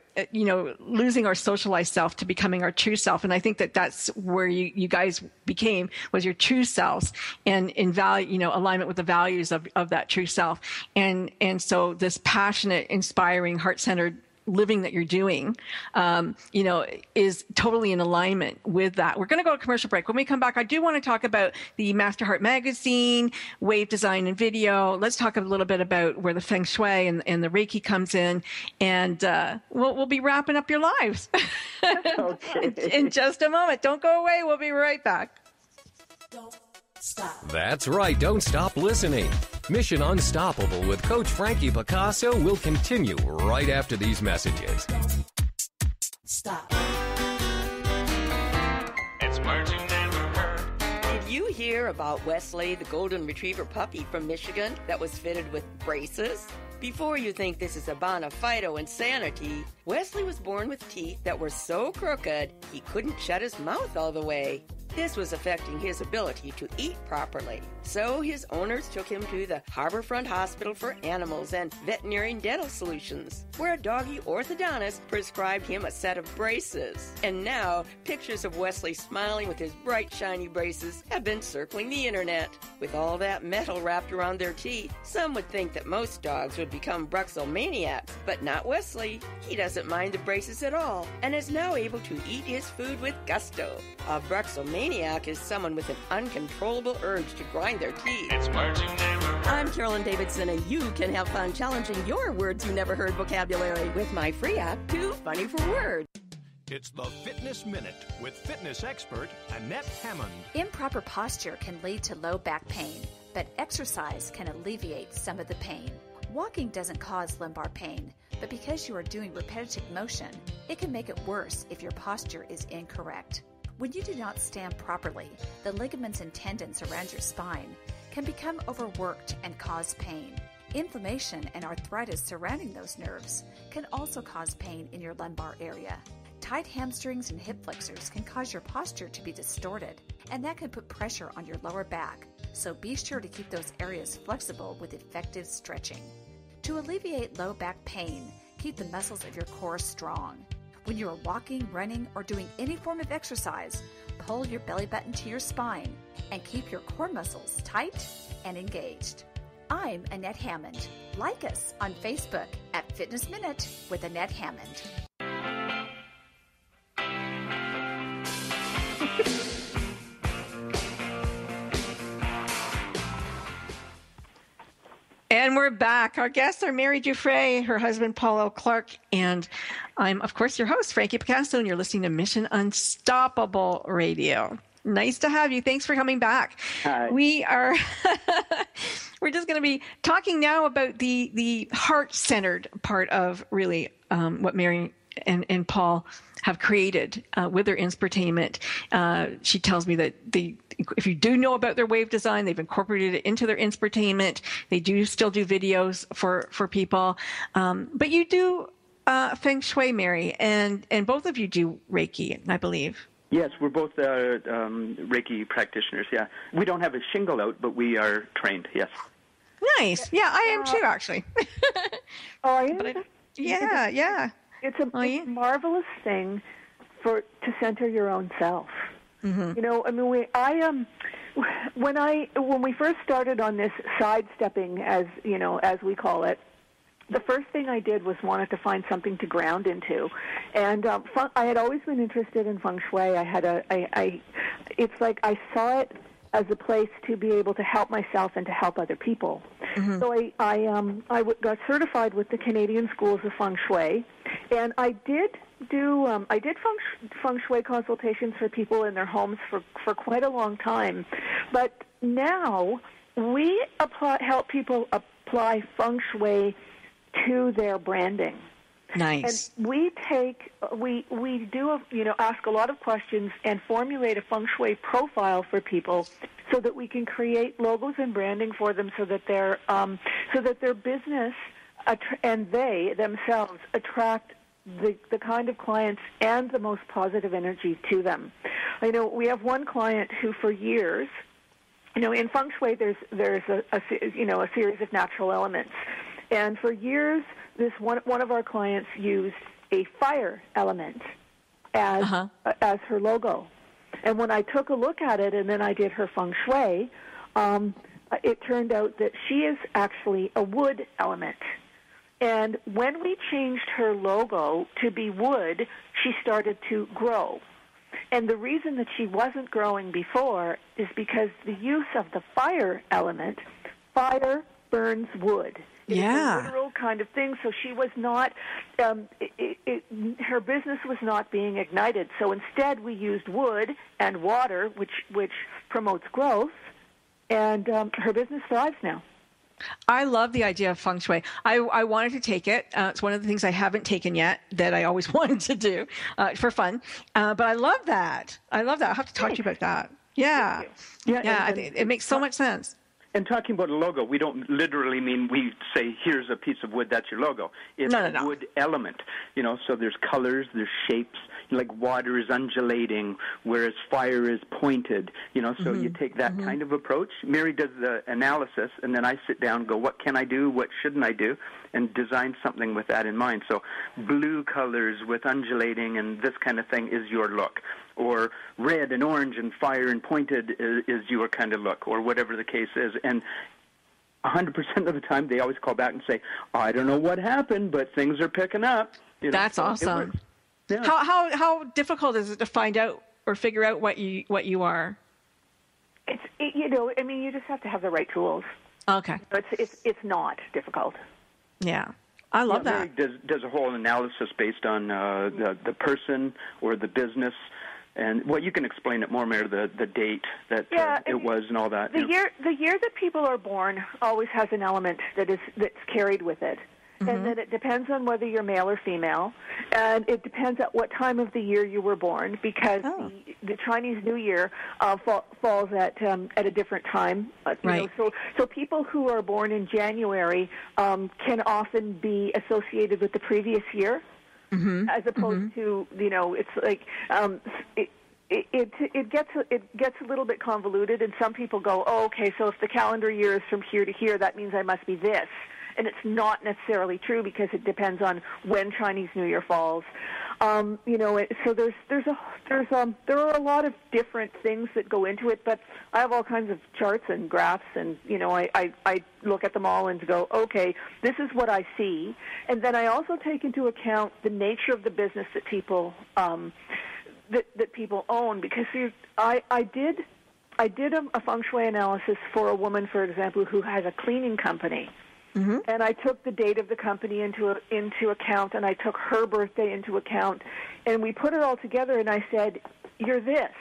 losing our socialized self to becoming our true self, and I think that's where you guys was your true selves, and in value, alignment with the values of that true self, and so this passionate, inspiring, heart-centered living that you're doing, is totally in alignment with that. We're going to go to commercial break. When we come back, I do want to talk about the Master Heart magazine, wave design and video. Let's talk a little bit about where the Feng Shui and the Reiki comes in, and we'll be wrapping up your lives in just a moment. Don't go away. We'll be right back. Don't stop. That's right. Don't stop listening. Mission Unstoppable with Coach Frankie Picasso will continue right after these messages. Stop. It's words you never heard. Did you hear about Wesley, the golden retriever puppy from Michigan that was fitted with braces? Before you think this is a bona fide insanity, Wesley was born with teeth that were so crooked he couldn't shut his mouth all the way. This was affecting his ability to eat properly. So his owners took him to the Harborfront Hospital for Animals and Veterinary Dental Solutions, where a doggy orthodontist prescribed him a set of braces. And now, pictures of Wesley smiling with his bright, shiny braces have been circling the internet. With all that metal wrapped around their teeth, some would think that most dogs would become bruxomaniacs, but not Wesley. He doesn't mind the braces at all, and is now able to eat his food with gusto. A bruxomaniac is someone with an uncontrollable urge to grind their teeth. It's words you never heard. I'm Carolyn Davidson, and you can have fun challenging your words you never heard vocabulary with my free app, Too Funny for Words. It's the Fitness Minute with fitness expert Annette Hammond. Improper posture can lead to low back pain, but exercise can alleviate some of the pain. Walking doesn't cause lumbar pain, but because you are doing repetitive motion, it can make it worse if your posture is incorrect. When you do not stand properly, the ligaments and tendons around your spine can become overworked and cause pain. Inflammation and arthritis surrounding those nerves can also cause pain in your lumbar area. Tight hamstrings and hip flexors can cause your posture to be distorted, and that can put pressure on your lower back, so be sure to keep those areas flexible with effective stretching. To alleviate low back pain, keep the muscles of your core strong. When you are walking, running, or doing any form of exercise, pull your belly button to your spine and keep your core muscles tight and engaged. I'm Annette Hammond. Like us on Facebook at Fitness Minute with Annette Hammond. And we're back. Our guests are Mary Guiffre, her husband, Paul L. Clark, and I'm, of course, your host, Frankie Picasso, and you're listening to Mission Unstoppable Radio. Nice to have you. Thanks for coming back. Hi. We are, we're just going to be talking now about the heart-centered part of really what Mary and Paul have created with their Inspirtainment. She tells me that if you do know about their wave design, they've incorporated it into their Inspirtainment. They do still do videos for people. But you do Feng Shui, Mary, and both of you do Reiki, I believe. Yes, we're both Reiki practitioners, yeah. We don't have a shingle out, but we are trained, yes. Nice. Yeah, I am too, actually. Oh, are you? Yeah. It's a marvelous thing to center your own self. Mm-hmm. You know, I mean, when we first started on this sidestepping, as we call it, the first thing I did was wanted to find something to ground into, and I had always been interested in Feng Shui. It's like I saw it as a place to be able to help myself and to help other people. Mm-hmm. So I got certified with the Canadian Schools of Feng Shui, and I did Feng Shui consultations for people in their homes for quite a long time. But now we help people apply Feng Shui to their branding. Nice. And we ask a lot of questions and formulate a Feng Shui profile for people so that we can create logos and branding for them so that their business and they themselves attract the kind of clients and the most positive energy to them. I know we have one client who for years, in Feng Shui there's a series of natural elements. And for years, this one of our clients used a fire element as her logo. And when I took a look at it and then I did her Feng Shui, it turned out that she is actually a wood element. And when we changed her logo to be wood, she started to grow. And the reason that she wasn't growing before is because the use of the fire element, fire burns wood. It's a literal kind of thing, so she was not, her business was not being ignited. So instead we used wood and water, which promotes growth, and her business thrives now. I love the idea of Feng Shui. I wanted to take it. It's one of the things I haven't taken yet that I always wanted to do for fun. But I love that. I'll have to talk to you about that. Yeah. I think it makes so much sense. And talking about a logo, we don't literally mean we say, here's a piece of wood, that's your logo. It's a wood element, so there's colors, there's shapes, like water is undulating, whereas fire is pointed, so you take that kind of approach. Mary does the analysis, and then I sit down and go, what can I do, what shouldn't I do, and design something with that in mind. So blue colors with undulating and this kind of thing is your look. Or red and orange and fire and pointed is your kind of look, or whatever the case is. And 100% of the time, they always call back and say, I don't know what happened, but things are picking up. That's awesome. Yeah. How difficult is it to find out or figure out what you are? You just have to have the right tools. Okay. It's not difficult. Yeah. I love that. Mary does a whole analysis based on the person or the business. And you can explain it more, Mary, the date that it was and all that. The year that people are born always has an element that's carried with it. Mm-hmm. And then it depends on whether you're male or female, and it depends at what time of the year you were born, because the Chinese New Year falls at a different time. Right. So people who are born in January can often be associated with the previous year, as opposed to it's like it gets a little bit convoluted, and some people go, oh, okay, so if the calendar year is from here to here, that means I must be this. And it's not necessarily true because it depends on when Chinese New Year falls. So there are a lot of different things that go into it, but I have all kinds of charts and graphs, and I look at them all and go, okay, this is what I see, and then I also take into account the nature of the business that people that people own, because I did a Feng Shui analysis for a woman, for example, who has a cleaning company. And I took the date of the company into account, and I took her birthday into account, and we put it all together, and I said, "You're this."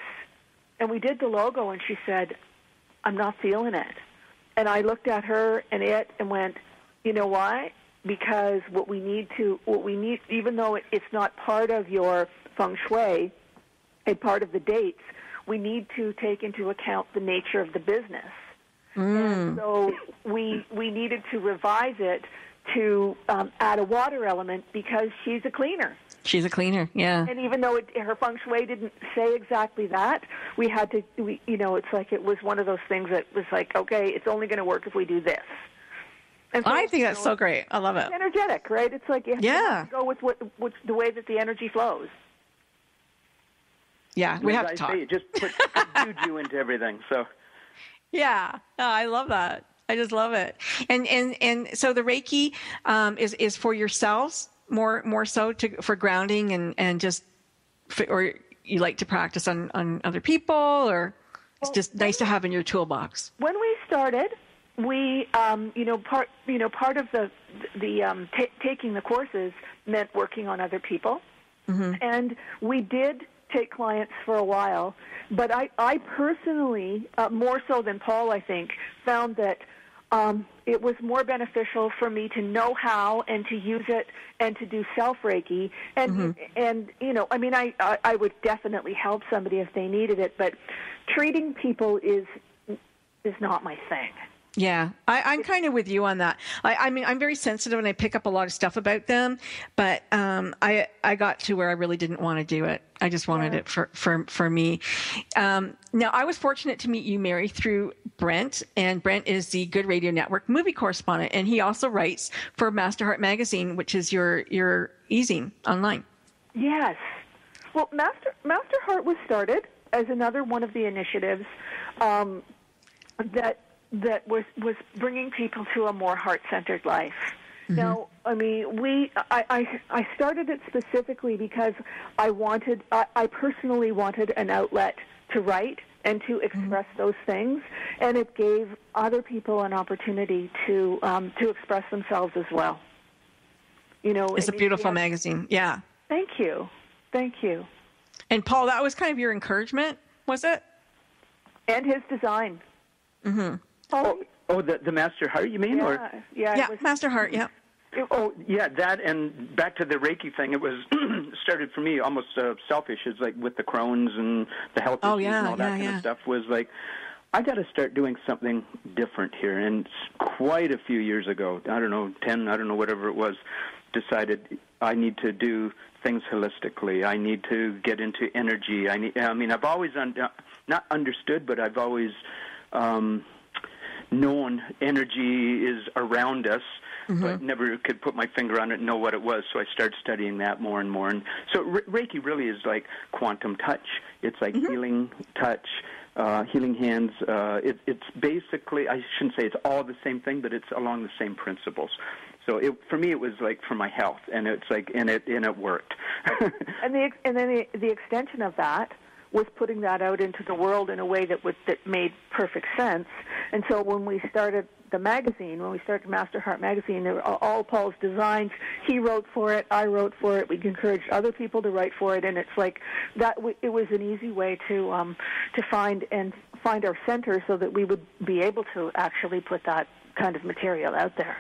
And we did the logo, and she said, "I'm not feeling it." And I looked at her and went, "You know why? Because what we need, even though it's not part of your feng shui, and part of the dates, we need to take into account the nature of the business." And so we needed to revise it to add a water element because she's a cleaner. She's a cleaner, yeah. And even though her feng shui didn't say exactly that, we had to, it's like it was one of those things that was like, okay, it's only going to work if we do this. And so, I think that's so great. I love it. It's energetic, right? It's like you have to go with the way that the energy flows. Yeah, we have to talk. Say, just put juju into everything, so... Yeah, I love that. I just love it. And so the Reiki is for yourselves more so for grounding and just, or you like to practice on other people, or it's just nice to have in your toolbox. When we started, we part of the taking the courses meant working on other people, and we did take clients for a while, but I personally, more so than Paul, I think, found that it was more beneficial for me to know how and to use it and to do self-Reiki. And I would definitely help somebody if they needed it, but treating people is not my thing. Yeah, I'm kind of with you on that. I mean, I'm very sensitive and I pick up a lot of stuff about them, but I got to where I really didn't want to do it. I just wanted it for me. Now, I was fortunate to meet you, Mary, through Brent, and Brent is the Good Radio Network movie correspondent, and he also writes for Master Heart Magazine, which is your e-zine online. Yes. Well, Master Heart was started as another one of the initiatives that was bringing people to a more heart-centered life. Now, I mean, I started it specifically because I personally wanted an outlet to write and to express those things, and it gave other people an opportunity to express themselves as well. It's a beautiful magazine. Yeah. Thank you. And Paul, that was kind of your encouragement, was it? And his design. Oh, the Master Heart, you mean? Yeah, Master Heart, yeah. Oh, yeah, that, and back to the Reiki thing, it was started for me almost selfish. It's like with the Crohn's and the health issues and all that kind of stuff, was like, I got to start doing something different here. And quite a few years ago, I don't know, 10, I don't know, whatever it was, decided I need to do things holistically. I need to get into energy. I've always, not understood, but I've always... known energy is around us, but never could put my finger on it and know what it was, so I started studying that more and more. And so Reiki really is like quantum touch. It's like healing touch, healing hands. It's basically, I shouldn't say it's all the same thing, but it's along the same principles. So for me, it was like for my health, and it's like, and it worked. and then the extension of that was putting that out into the world in a way that made perfect sense. And so when we started the magazine, when we started Master Heart Magazine, they were all Paul's designs. He wrote for it, I wrote for it. We encouraged other people to write for it, and it's like that. It was an easy way to find our center so that we would be able to actually put that kind of material out there.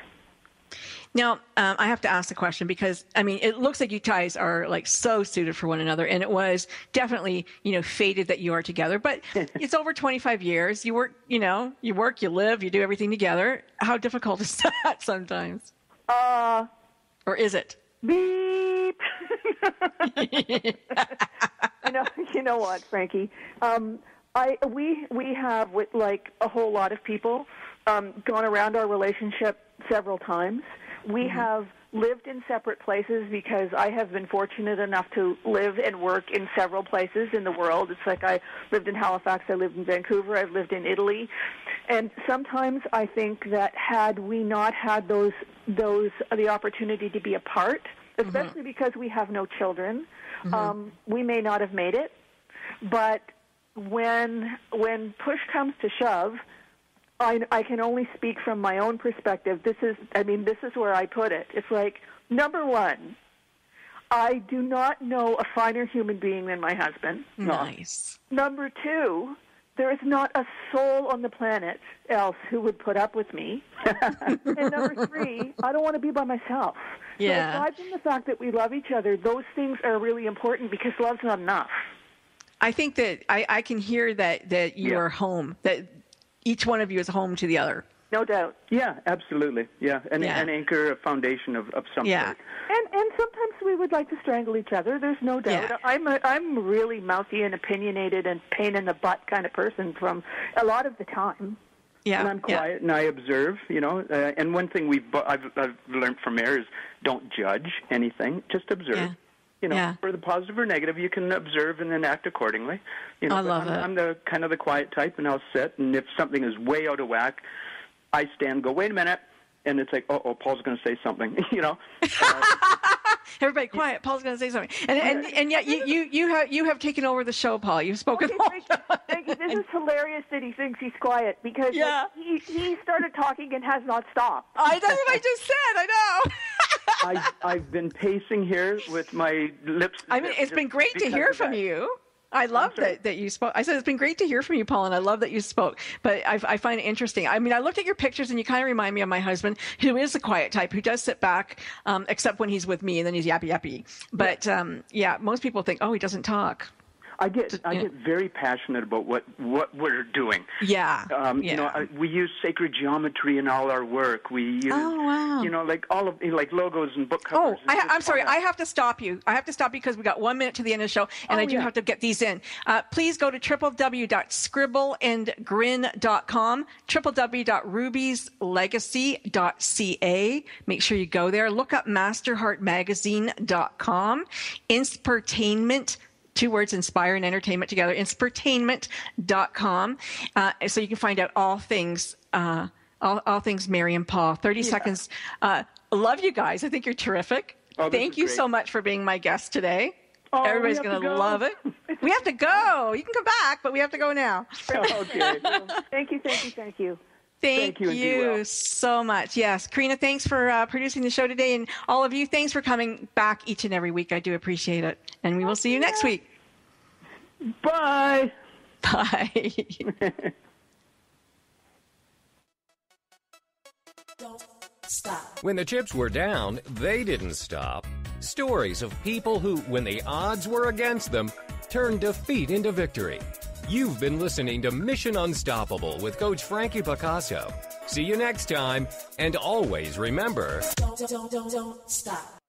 Now, I have to ask a question because, I mean, it looks like you guys are like so suited for one another, and it was definitely, fated that you are together, but it's over 25 years. You work, you live, you do everything together. How difficult is that sometimes? Or is it? Beep. You know what, Frankie? We have, with like a whole lot of people, gone around our relationship several times. We have lived in separate places because I have been fortunate enough to live and work in several places in the world. It's like I lived in Halifax, I lived in Vancouver, I've lived in Italy. And sometimes I think that had we not had the opportunity to be apart, especially because we have no children, we may not have made it. But when push comes to shove, I can only speak from my own perspective. This is where I put it. It's like, number one, I do not know a finer human being than my husband. Nice. Number two, there is not a soul on the planet else who would put up with me. And number three, I don't want to be by myself. Yeah. So aside from the fact that we love each other, those things are really important because love's not enough. I think that I can hear that you are home, that each one of you is home to the other. No doubt. Yeah, absolutely. Yeah, an anchor, a foundation of some sort. And sometimes we would like to strangle each other. There's no doubt. Yeah. I'm really mouthy and opinionated and pain in the butt kind of person from a lot of the time. Yeah, and I'm quiet and I observe. And one thing I've learned from Air is don't judge anything. Just observe. Yeah. For the positive or negative, you can observe and then act accordingly. I love it. I'm the kind of the quiet type, and I'll sit. And if something is way out of whack, I stand and go, wait a minute. And it's like, Paul's going to say something, Everybody quiet. Paul's going to say something. And yet you have taken over the show, Paul. You've spoken. Thank you. This is hilarious that he thinks he's quiet because he started talking and has not stopped. That's what I just said. I know. I've been pacing here with my lips. I mean, it's been great to hear from you. I love that you spoke. I said it's been great to hear from you, Paul, and I love that you spoke. But I find it interesting. I mean, I looked at your pictures, and you kind of remind me of my husband, who is the quiet type, who does sit back, except when he's with me, and then he's yappy. But most people think, he doesn't talk. I get very passionate about what we're doing. Yeah. We use sacred geometry in all our work. We use, like all of logos and book covers. I'm sorry. I have to stop you. Because we got 1 minute to the end of the show, and I do have to get these in. Please go to www.scribbleandgrin.com, www.rubieslegacy.ca. Make sure you go there. Look up masterheartmagazine.com, Inspirtainment. 2 words, inspire and entertainment together, Inspirtainment.com. So you can find out all things Mary and Paul. 30 seconds. Love you guys. I think you're terrific. Thank you so much for being my guest today. Everybody's going to love it. We have to go. You can come back, but we have to go now. Okay. Thank you. Thank you so much. Yes. Karina, thanks for producing the show today. And all of you, thanks for coming back each and every week. I do appreciate it. And we will see you next week. Bye. Bye. Don't stop. When the chips were down, they didn't stop. Stories of people who, when the odds were against them, turned defeat into victory. You've been listening to Mission Unstoppable with Coach Frankie Picasso. See you next time, and always remember... Don't stop.